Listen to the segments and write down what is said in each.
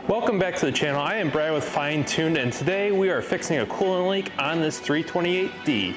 Welcome back to the channel. I am Brad with Fine Tuned, and today we are fixing a coolant leak on this 328D.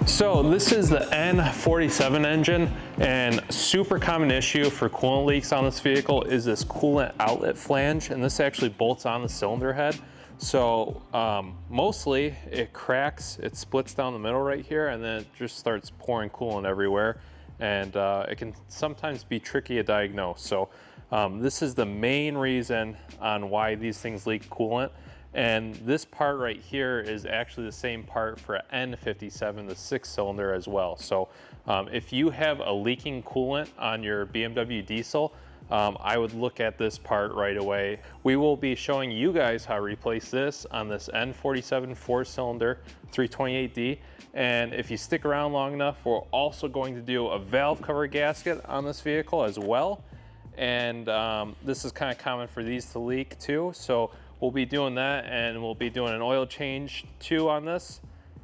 So this is the N47 engine, and super common issue for coolant leaks on this vehicle is this coolant outlet flange, and this actually bolts on the cylinder head. So mostly it cracks, it splits down the middle right here, and then it just starts pouring coolant everywhere, and it can sometimes be tricky to diagnose. So this is the main reason on why these things leak coolant. And this part right here is actually the same part for an N57, the 6-cylinder as well. So if you have a leaking coolant on your BMW diesel, I would look at this part right away. We will be showing you guys how to replace this on this N47 4-cylinder 328D. And if you stick around long enough, we're also going to do a valve cover gasket on this vehicle as well. And this is kind of common for these to leak too. So we'll be doing that, and we'll be doing an oil change too on this,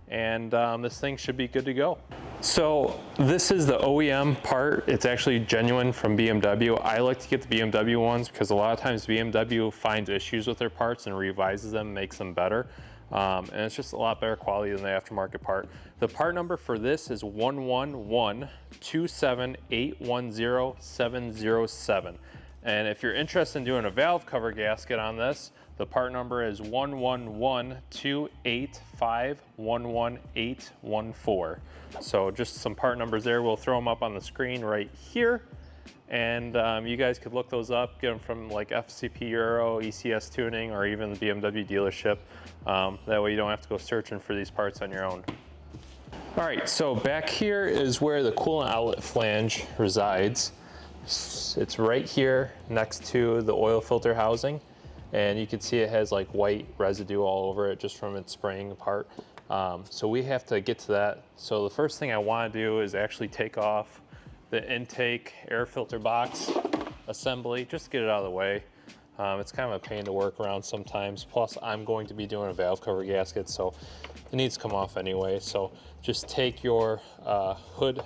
and this thing should be good to go. So this is the OEM part. It's actually genuine from BMW. I like to get the BMW ones because a lot of times BMW finds issues with their parts and revises them, makes them better. And it's just a lot better quality than the aftermarket part. The part number for this is 11127810707. And if you're interested in doing a valve cover gasket on this, the part number is 11128511814. So just some part numbers there. We'll throw them up on the screen right here. And you guys could look those up, get them from like FCP Euro, ECS Tuning, or even the BMW dealership. That way you don't have to go searching for these parts on your own. All right, so back here is where the coolant outlet flange resides. It's right here next to the oil filter housing, and you can see it has like white residue all over it just from it spraying apart. So we have to get to that. So the first thing I want to do is actually take off the intake air filter box assembly, just to get it out of the way. It's kind of a pain to work around sometimes. Plus I'm going to be doing a valve cover gasket, so it needs to come off anyway. So just take your hood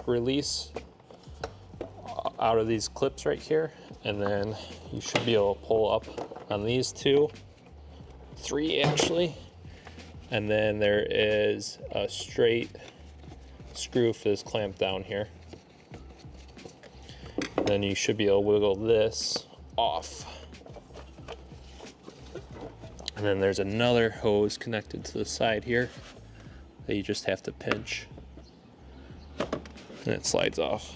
release out of these clips right here, and then you should be able to pull up on these three actually, and then there is a straight screw for this clamp down here. Then you should be able to wiggle this off, and then there's another hose connected to the side here that you just have to pinch, and it slides off.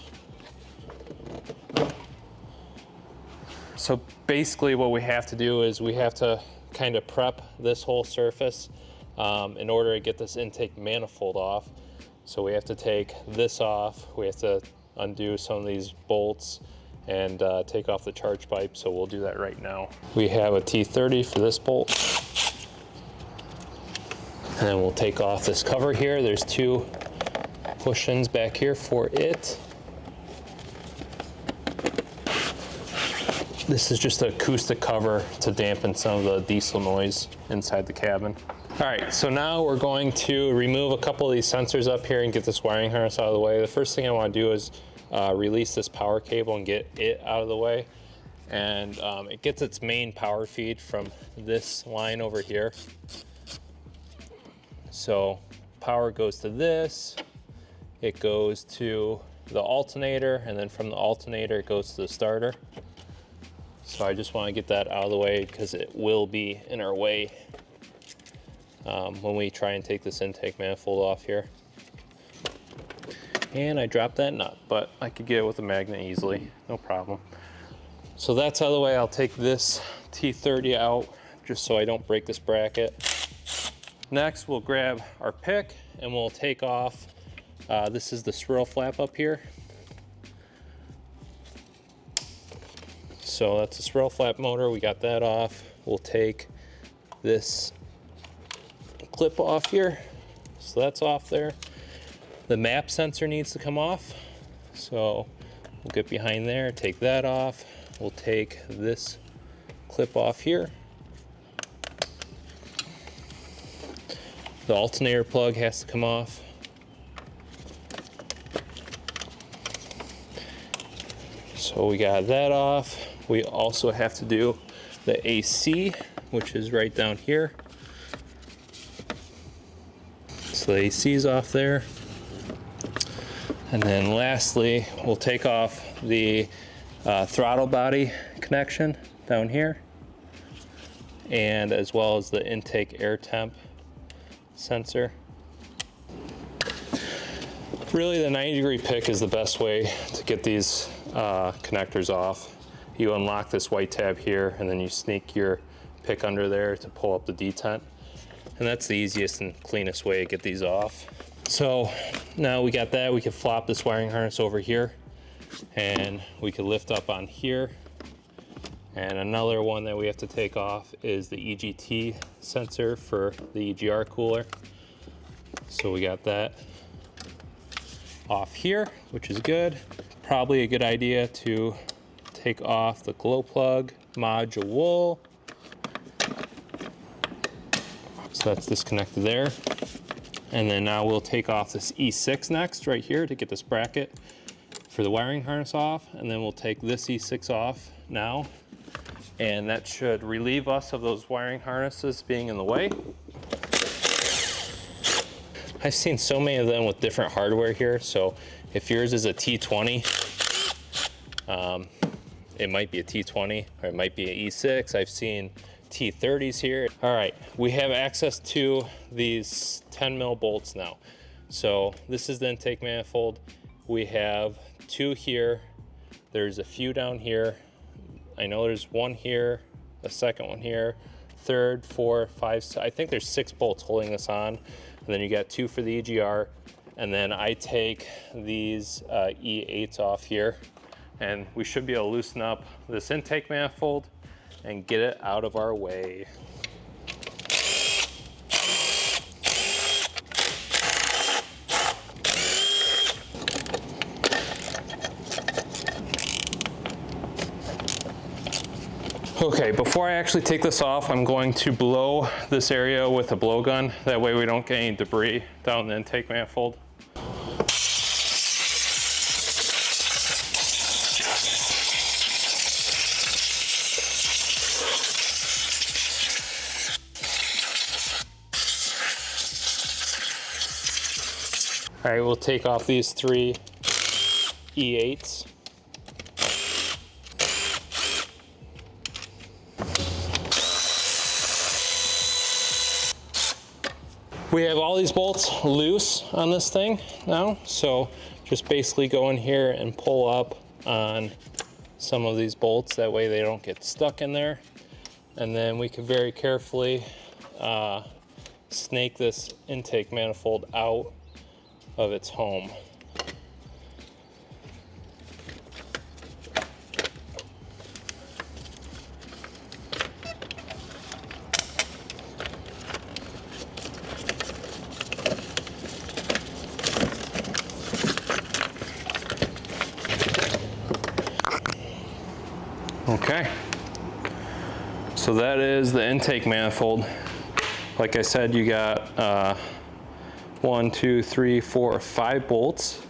So basically what we have to do is we have to kind of prep this whole surface in order to get this intake manifold off. So we have to take this off, we have to undo some of these bolts, and take off the charge pipe, so we'll do that right now. We have a T30 for this bolt, and then we'll take off this cover here. There's two push-ins back here for it. This is just an acoustic cover to dampen some of the diesel noise inside the cabin. All right, so now we're going to remove a couple of these sensors up here and get this wiring harness out of the way. The first thing I want to do is release this power cable and get it out of the way. And it gets its main power feed from this line over here. So power goes to this, it goes to the alternator, and then from the alternator it goes to the starter. So I just want to get that out of the way because it will be in our way when we try and take this intake manifold off here. And I dropped that nut, but I could get it with a magnet easily, no problem. So that's out of the way. I'll take this T30 out just so I don't break this bracket. Next, we'll grab our pick and we'll take off, this is the swirl flap up here. So that's a spiral flap motor, we got that off. We'll take this clip off here. So that's off there. The map sensor needs to come off. So we'll get behind there, take that off. We'll take this clip off here. The alternator plug has to come off. So we got that off. We also have to do the AC, which is right down here. So the AC is off there. And then lastly, we'll take off the throttle body connection down here, and as well as the intake air temp sensor. Really, the 90-degree pick is the best way to get these connectors off. You unlock this white tab here, and then you sneak your pick under there to pull up the detent. And that's the easiest and cleanest way to get these off. So now we got that, we can flop this wiring harness over here, and we can lift up on here. And another one that we have to take off is the EGT sensor for the EGR cooler. So we got that off here, which is good. Probably a good idea to take off the glow plug module. So that's disconnected there. And then now we'll take off this E6 next right here to get this bracket for the wiring harness off. And then we'll take this E6 off now. And that should relieve us of those wiring harnesses being in the way. I've seen so many of them with different hardware here. So if yours is a T20, it might be a T20 or it might be an E6. I've seen T30s here. All right, we have access to these 10 mil bolts now. So this is the intake manifold. We have two here. There's a few down here. I know there's one here, a second one here, third, four, five, I think there's 6 bolts holding this on. And then you got 2 for the EGR. And then I take these E8s off here, and we should be able to loosen up this intake manifold and get it out of our way. Okay, before I actually take this off, I'm going to blow this area with a blowgun. That way we don't get any debris down the intake manifold. All right, we'll take off these 3 E8s. We have all these bolts loose on this thing now, so just basically go in here and pull up on some of these bolts. That way they don't get stuck in there. And then we can very carefully snake this intake manifold out of its home. Okay, so that is the intake manifold. Like I said, you got 1, 2, 3, 4, 5 bolts,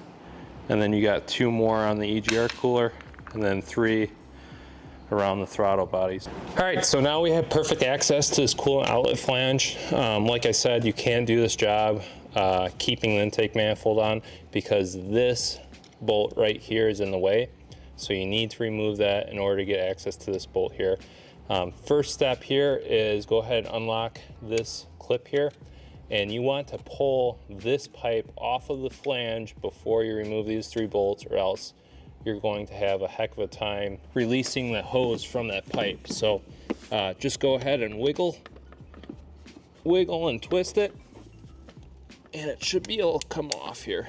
and then you got 2 more on the EGR cooler, and then 3 around the throttle bodies. All right, so now we have perfect access to this coolant outlet flange. Like I said, you can do this job keeping the intake manifold on because this bolt right here is in the way. So you need to remove that in order to get access to this bolt here. First step here is go ahead and unlock this clip here. And you want to pull this pipe off of the flange before you remove these 3 bolts, or else you're going to have a heck of a time releasing the hose from that pipe. So just go ahead and wiggle and twist it, and it should be able to come off here.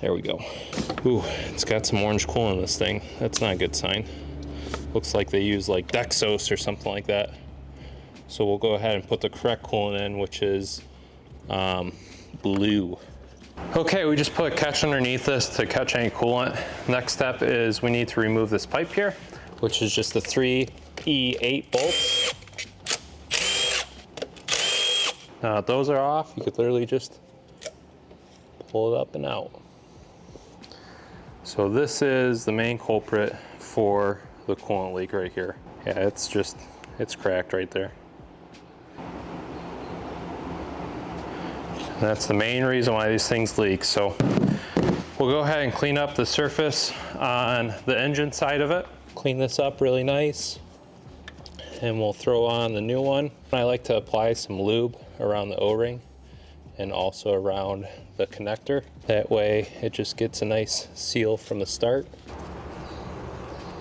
There we go. Ooh, it's got some orange coolant in this thing. That's not a good sign. Looks like they use like Dexos or something like that. So we'll go ahead and put the correct coolant in, which is blue. Okay, we just put a catch underneath this to catch any coolant. Next step is we need to remove this pipe here, which is just the 3E8 bolts. Now if those are off, you could literally just pull it up and out. So this is the main culprit for the coolant leak right here. Yeah, it's cracked right there. And that's the main reason why these things leak. So we'll go ahead and clean up the surface on the engine side of it. Clean this up really nice. And we'll throw on the new one. I like to apply some lube around the O-ring and also around the connector. That way it just gets a nice seal from the start.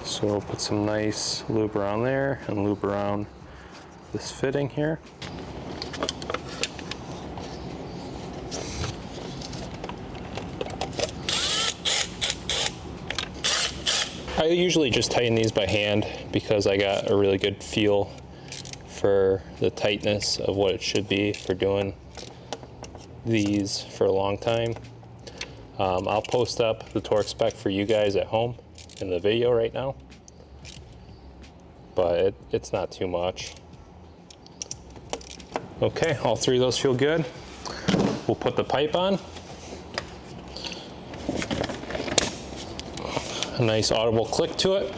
So we'll put some nice lube around there and lube around this fitting here. I usually just tighten these by hand because I got a really good feel for the tightness of what it should be for doing these for a long time. I'll post up the torque spec for you guys at home in the video right now, but it's not too much. Okay, all three of those feel good. We'll put the pipe on. A nice audible click to it.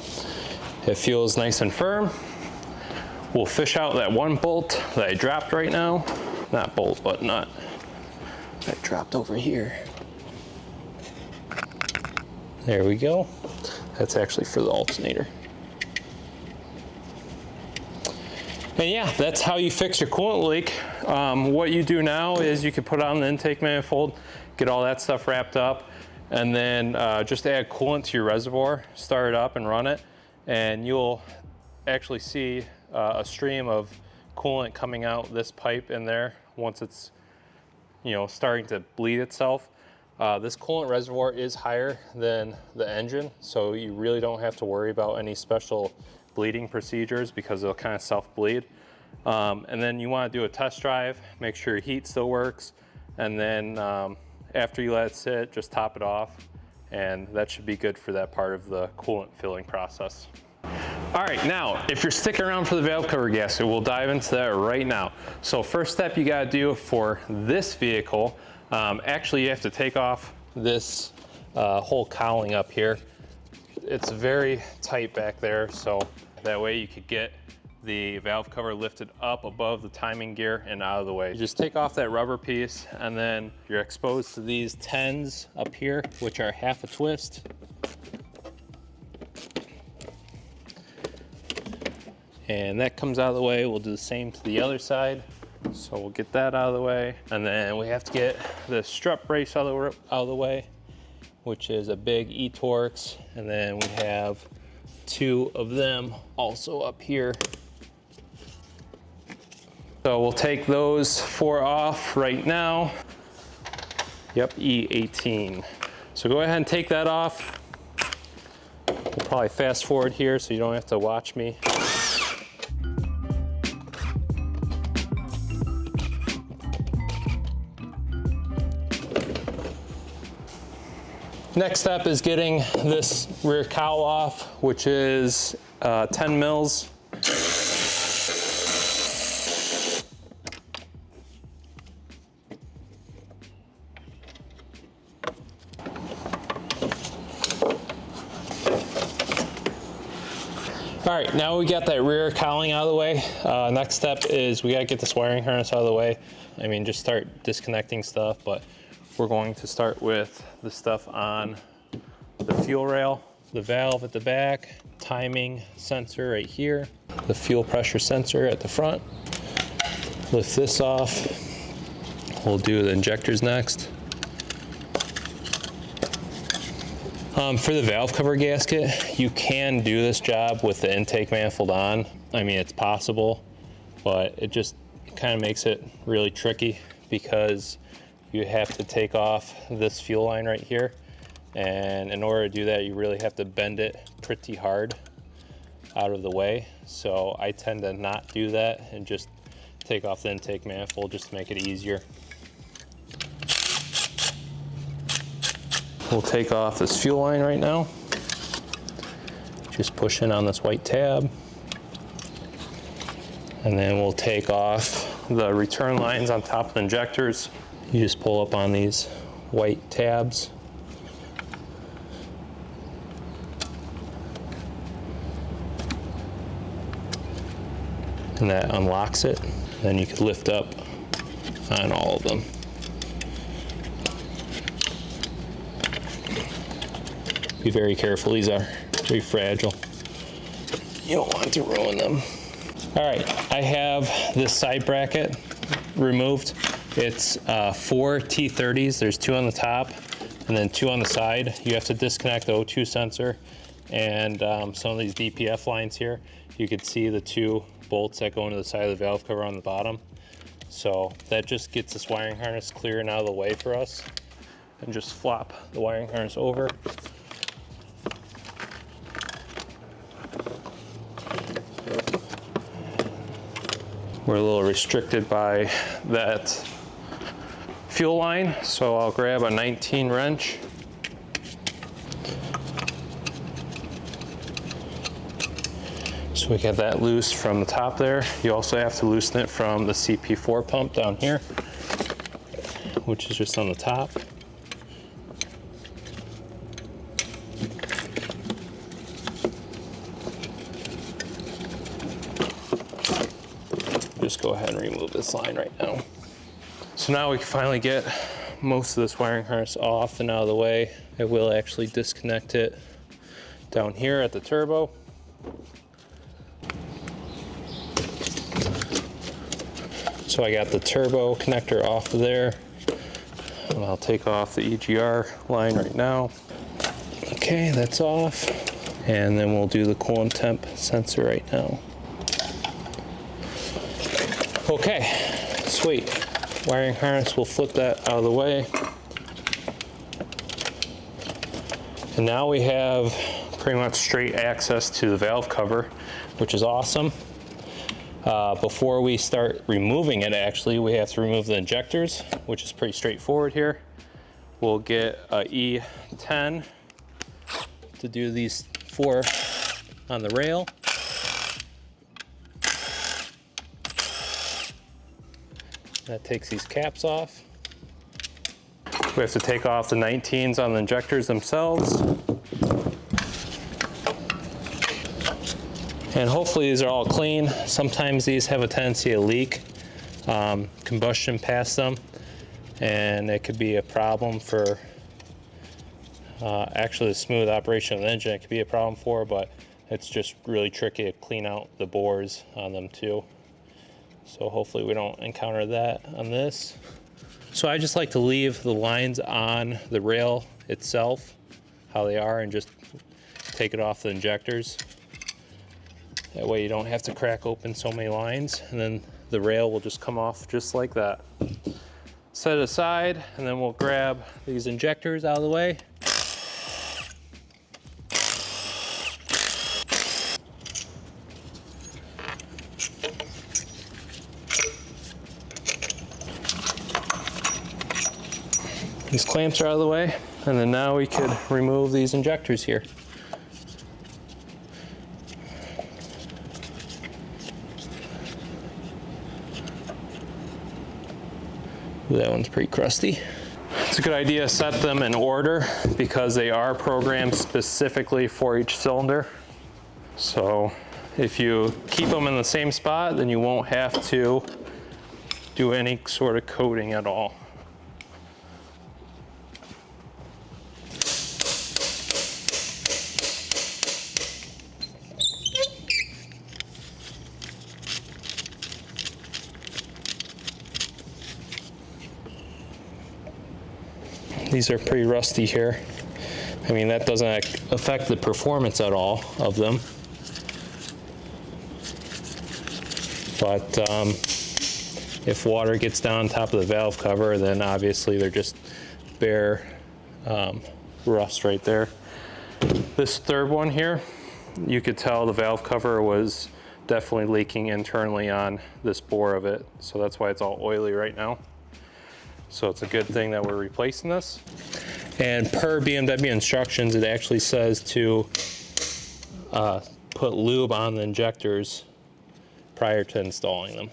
It feels nice and firm. We'll fish out that one bolt that I dropped right now. Not bolt, but nut. I dropped over here. There we go. That's actually for the alternator. And yeah, that's how you fix your coolant leak. What you do now is you can put on the intake manifold, get all that stuff wrapped up, and then just add coolant to your reservoir, start it up and run it, and you'll actually see a stream of coolant coming out this pipe in there once it's starting to bleed itself. This coolant reservoir is higher than the engine, so you really don't have to worry about any special bleeding procedures because it'll kind of self-bleed. And then you want to do a test drive, make sure your heat still works, and then after you let it sit, just top it off, and that should be good for that part of the coolant filling process. All right, now, if you're sticking around for the valve cover gasket, we'll dive into that right now. So first step you gotta do for this vehicle, actually you have to take off this whole cowling up here. It's very tight back there, so that way you could get the valve cover lifted up above the timing gear and out of the way. You just take off that rubber piece, and then you're exposed to these 10s up here, which are half a twist. And that comes out of the way. We'll do the same to the other side. So we'll get that out of the way. And then we have to get the strut brace out of the way, which is a big E-Torx. And then we have 2 of them also up here. So we'll take those 4 off right now. Yep, E18. So go ahead and take that off. We'll probably fast forward here so you don't have to watch me. Next step is getting this rear cowl off, which is 10 mils. All right, now we got that rear cowling out of the way. Next step is we gotta get this wiring harness out of the way. I mean, just start disconnecting stuff, but we're going to start with the stuff on the fuel rail, the valve at the back, timing sensor right here, the fuel pressure sensor at the front. Lift this off. We'll do the injectors next. For the valve cover gasket, you can do this job with the intake manifold on. I mean, it's possible, but it just kind of makes it really tricky because you have to take off this fuel line right here. And in order to do that, you really have to bend it pretty hard out of the way. So I tend to not do that and just take off the intake manifold just to make it easier. We'll take off this fuel line right now. Just push in on this white tab. And then we'll take off the return lines on top of the injectors. You just pull up on these white tabs. And that unlocks it. Then you can lift up on all of them. Be very careful, these are very fragile. You don't want to ruin them. All right, I have this side bracket removed. It's 4 T30s. There's 2 on the top and then 2 on the side. You have to disconnect the O2 sensor and some of these DPF lines here. You can see the 2 bolts that go into the side of the valve cover on the bottom. So that just gets this wiring harness clear and out of the way for us. And just flop the wiring harness over. We're a little restricted by that fuel line, so I'll grab a 19 wrench. So we get that loose from the top there. You also have to loosen it from the CP4 pump down here, which is just on the top. Just go ahead and remove this line right now. So now we can finally get most of this wiring harness off and out of the way. I will actually disconnect it down here at the turbo. So I got the turbo connector off of there. And I'll take off the EGR line right now. Okay, that's off. And then we'll do the coolant temp sensor right now. Okay, sweet. Wiring harness, we'll flip that out of the way. And now we have pretty much straight access to the valve cover, which is awesome. Before we start removing it, actually, we have to remove the injectors, which is pretty straightforward here. We'll get a E10 to do these 4 on the rail. That takes these caps off. We have to take off the 19s on the injectors themselves. And hopefully these are all clean. Sometimes these have a tendency to leak combustion past them, and it could be a problem for actually the smooth operation of the engine. It could be a problem for, but it's just really tricky to clean out the bores on them too. So hopefully we don't encounter that on this. So I just like to leave the lines on the rail itself, how they are, and just take it off the injectors. That way you don't have to crack open so many lines, and then the rail will just come off just like that. Set it aside, and then we'll grab these injectors out of the way. These clamps are out of the way, and then now we could remove these injectors here. Ooh, that one's pretty crusty. It's a good idea to set them in order because they are programmed specifically for each cylinder. So if you keep them in the same spot, then you won't have to do any sort of coating at all. These are pretty rusty here. I mean, that doesn't affect the performance at all of them. But if water gets down on top of the valve cover, then obviously they're just bare rust right there. This third one here, you could tell the valve cover was definitely leaking internally on this bore of it. So that's why it's all oily right now. So it's a good thing that we're replacing this. And per BMW instructions, it actually says to put lube on the injectors prior to installing them.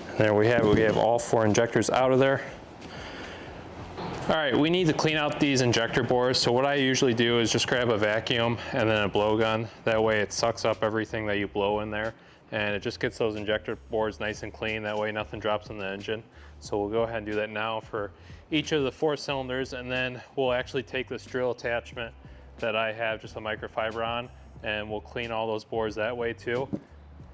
And there we have it. We have all 4 injectors out of there. All right, we need to clean out these injector bores. So what I usually do is just grab a vacuum and then a blowgun. That way it sucks up everything that you blow in there, and it just gets those injector bores nice and clean. That way nothing drops in the engine. So we'll go ahead and do that now for each of the 4 cylinders, and then we'll actually take this drill attachment that I have just a microfiber on, and we'll clean all those bores that way too.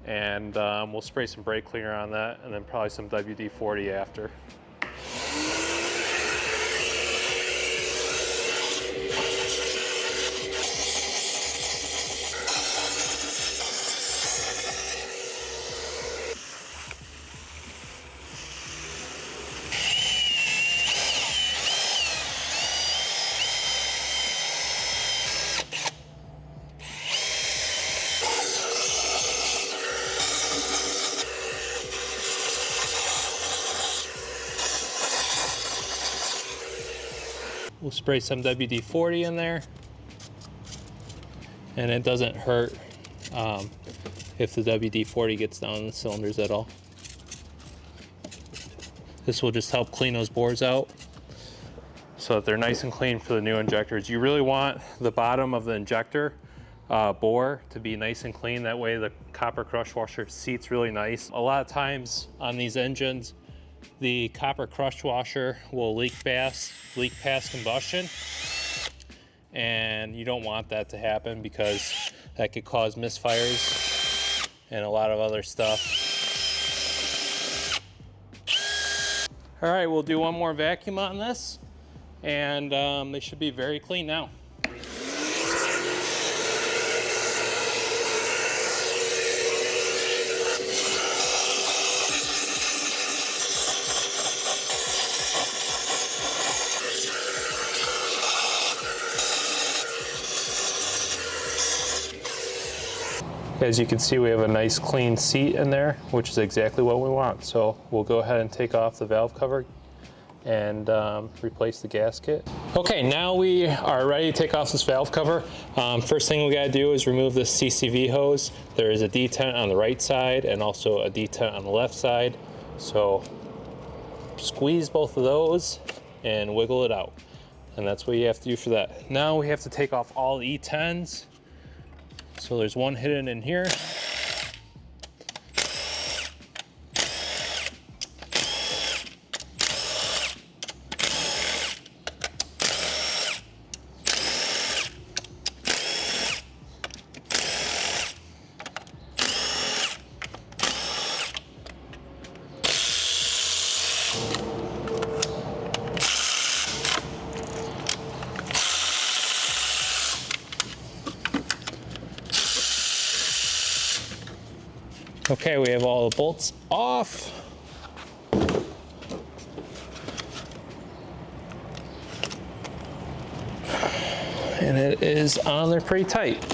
And we'll spray some brake cleaner on that, and then probably some WD-40 after. We'll spray some WD-40 in there, and it doesn't hurt if the WD-40 gets down in the cylinders at all. This will just help clean those bores out so that they're nice and clean for the new injectors. You really want the bottom of the injector bore to be nice and clean. That way the copper crush washer seats really nice. A lot of times on these engines, the copper crush washer will leak past combustion, and you don't want that to happen because that could cause misfires and a lot of other stuff. All right, we'll do one more vacuum on this, and they should be very clean now. As you can see, we have a nice clean seat in there, which is exactly what we want. So we'll go ahead and take off the valve cover and replace the gasket. Okay, now we are ready to take off this valve cover. First thing we gotta do is remove this CCV hose. There is a detent on the right side and also a detent on the left side. So squeeze both of those and wiggle it out. And that's what you have to do for that. Now we have to take off all the E10s. So there's one hidden in here. Okay, we have all the bolts off. And it is on there pretty tight.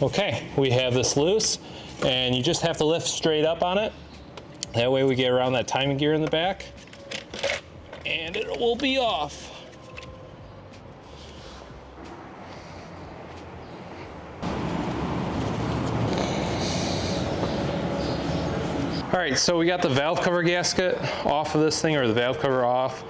Okay, we have this loose, and you just have to lift straight up on it. That way we get around that timing gear in the back, and it will be off. All right, so we got the valve cover gasket off of this thing, or the valve cover off.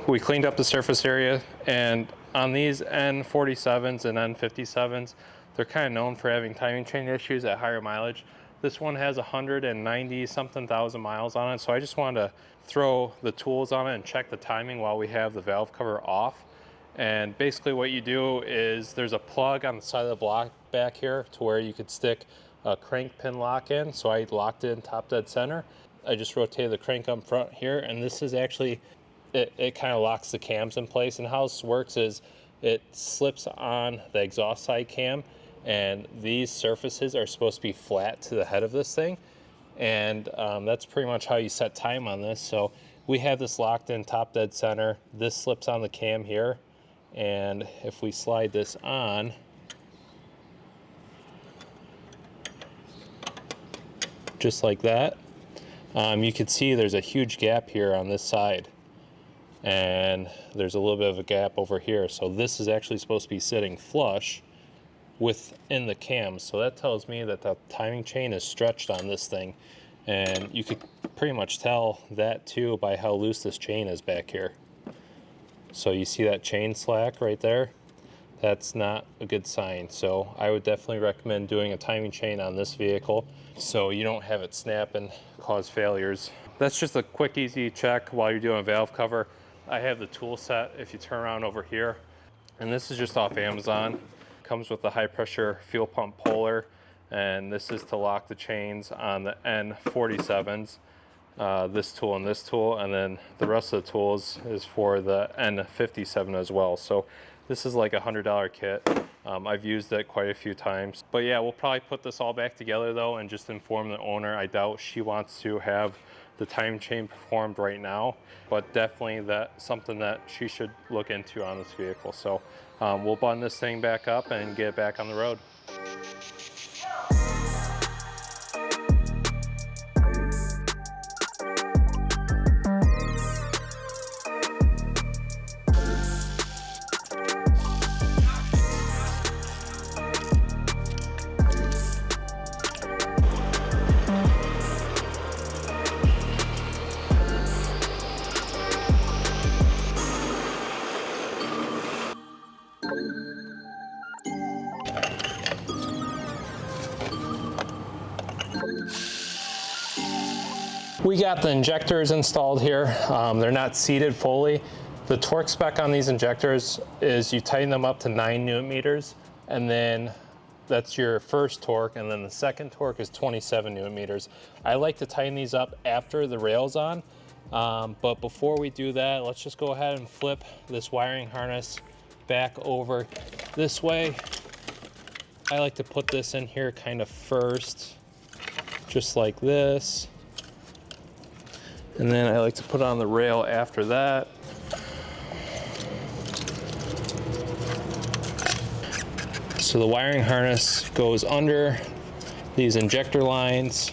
We cleaned up the surface area, and on these N47s and N57s, they're kind of known for having timing chain issues at higher mileage. This one has 190 something thousand miles on it, so I just wanted to throw the tools on it and check the timing while we have the valve cover off. And basically what you do is there's a plug on the side of the block back here to where you could stick a crank pin lock in. So I locked it in top dead center. I just rotated the crank up front here, and this is actually, it kind of locks the cams in place. And how this works is it slips on the exhaust side cam, and these surfaces are supposed to be flat to the head of this thing. and that's pretty much how you set time on this. So we have this locked in top dead center. This slips on the cam here, and if we slide this on, just like that, you can see there's a huge gap here on this side, and there's a little bit of a gap over here. So this is actually supposed to be sitting flush within the cam. So that tells me that the timing chain is stretched on this thing, and you could pretty much tell that too by how loose this chain is back here. So you see that chain slack right there? That's not a good sign. So I would definitely recommend doing a timing chain on this vehicle so you don't have it snap and cause failures. That's just a quick, easy check while you're doing a valve cover. I have the tool set if you turn around over here, and this is just off Amazon. Comes with the high pressure fuel pump puller, and this is to lock the chains on the N47s, this tool and this tool, and then the rest of the tools is for the N57 as well. So this is like $100 kit. I've used it quite a few times. But yeah, we'll probably put this all back together though and just inform the owner. I doubt she wants to have the time chain performed right now, but definitely that's something that she should look into on this vehicle. So we'll button this thing back up and get it back on the road. We got the injectors installed here. They're not seated fully. The torque spec on these injectors is you tighten them up to 9 Newton meters, and then that's your first torque, and then the second torque is 27 Newton meters. I like to tighten these up after the rail's on, but before we do that, let's just go ahead and flip this wiring harness back over this way. I like to put this in here kind of first, just like this. And then I like to put on the rail after that. So the wiring harness goes under these injector lines.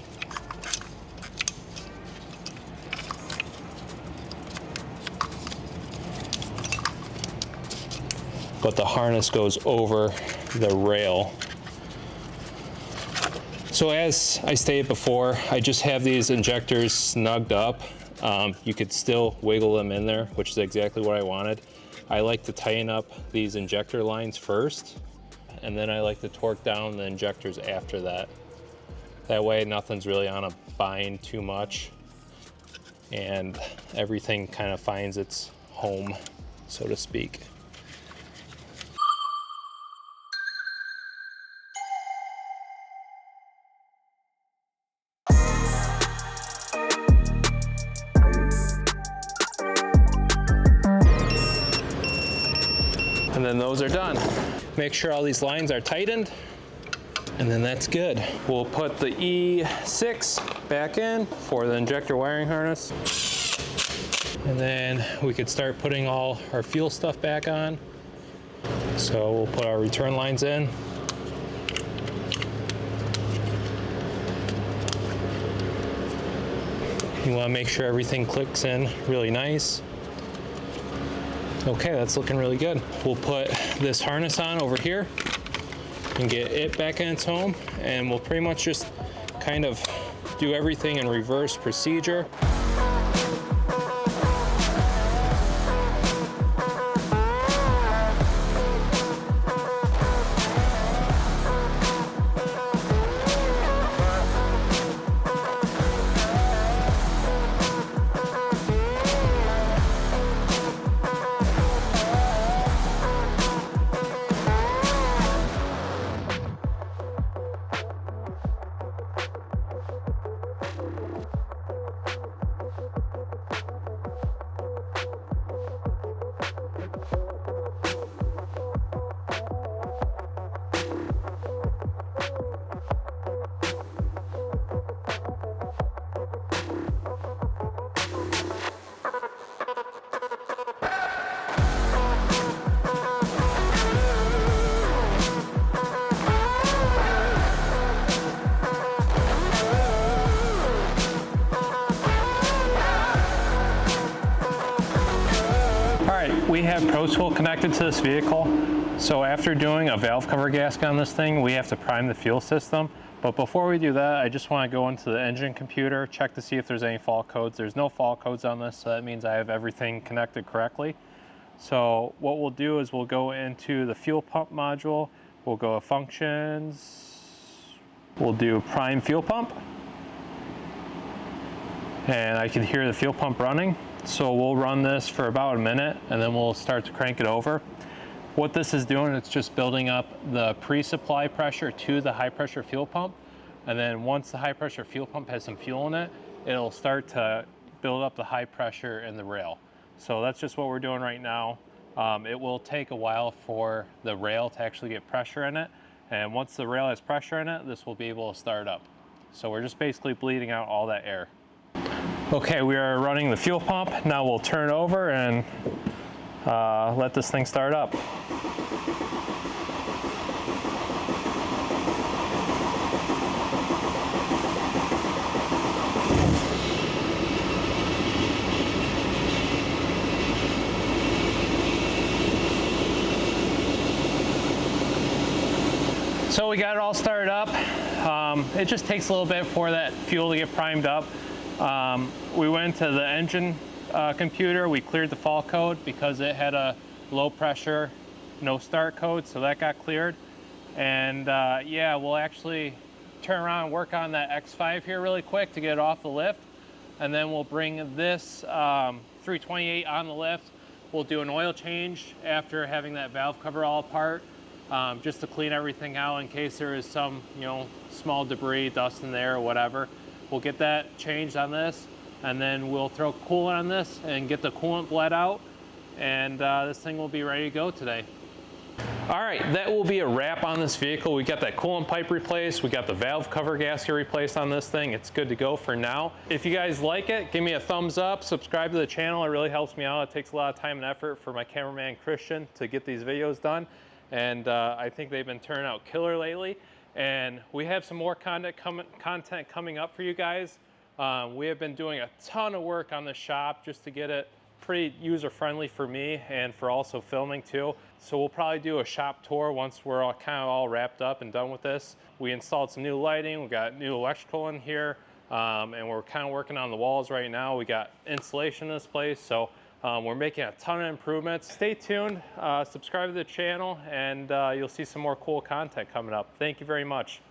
But the harness goes over the rail. So as I stated before, I just have these injectors snugged up. You could still wiggle them in there, which is exactly what I wanted. I like to tighten up these injector lines first, and then I like to torque down the injectors after that. That way nothing's really on a bind too much, and everything kind of finds its home, so to speak. And then those are done. Make sure all these lines are tightened, and then that's good. We'll put the E6 back in for the injector wiring harness. And then we could start putting all our fuel stuff back on. So we'll put our return lines in. You want to make sure everything clicks in really nice. Okay, that's looking really good. We'll put this harness on over here and get it back in its home, and we'll pretty much just kind of do everything in reverse procedure. We have Pro Tool connected to this vehicle. So after doing a valve cover gasket on this thing, we have to prime the fuel system. But before we do that, I just want to go into the engine computer, check to see if there's any fault codes. There's no fault codes on this, so that means I have everything connected correctly. So what we'll do is we'll go into the fuel pump module, we'll go to functions, we'll do prime fuel pump, and I can hear the fuel pump running. So we'll run this for about a minute and then we'll start to crank it over. What this is doing, it's just building up the pre-supply pressure to the high pressure fuel pump. And then once the high pressure fuel pump has some fuel in it, it'll start to build up the high pressure in the rail. So that's just what we're doing right now. It will take a while for the rail to actually get pressure in it. And once the rail has pressure in it, this will be able to start up. So we're just basically bleeding out all that air. Okay, we are running the fuel pump. Now we'll turn over and let this thing start up. So we got it all started up. It just takes a little bit for that fuel to get primed up. We went to the engine computer, we cleared the fault code because it had a low pressure, no start code, so that got cleared. And yeah, we'll actually turn around and work on that X5 here really quick to get it off the lift. And then we'll bring this 328 on the lift. We'll do an oil change after having that valve cover all apart, just to clean everything out in case there is some, small debris, dust in there or whatever. We'll get that changed on this, and then we'll throw coolant on this and get the coolant bled out, and this thing will be ready to go today. All right, that will be a wrap on this vehicle. We got that coolant pipe replaced, we got the valve cover gasket replaced on this thing. It's good to go for now. If you guys like it, give me a thumbs up, subscribe to the channel. It really helps me out. It takes a lot of time and effort for my cameraman Christian to get these videos done, and I think they've been turning out killer lately. And we have some more content coming up for you guys. We have been doing a ton of work on the shop just to get it pretty user-friendly for me and for also filming too. So we'll probably do a shop tour once we're all kind of all wrapped up and done with this. We installed some new lighting, we got new electrical in here, and we're kind of working on the walls right now. We got insulation in this place, so we're making a ton of improvements. Stay tuned, subscribe to the channel, and you'll see some more cool content coming up. Thank you very much.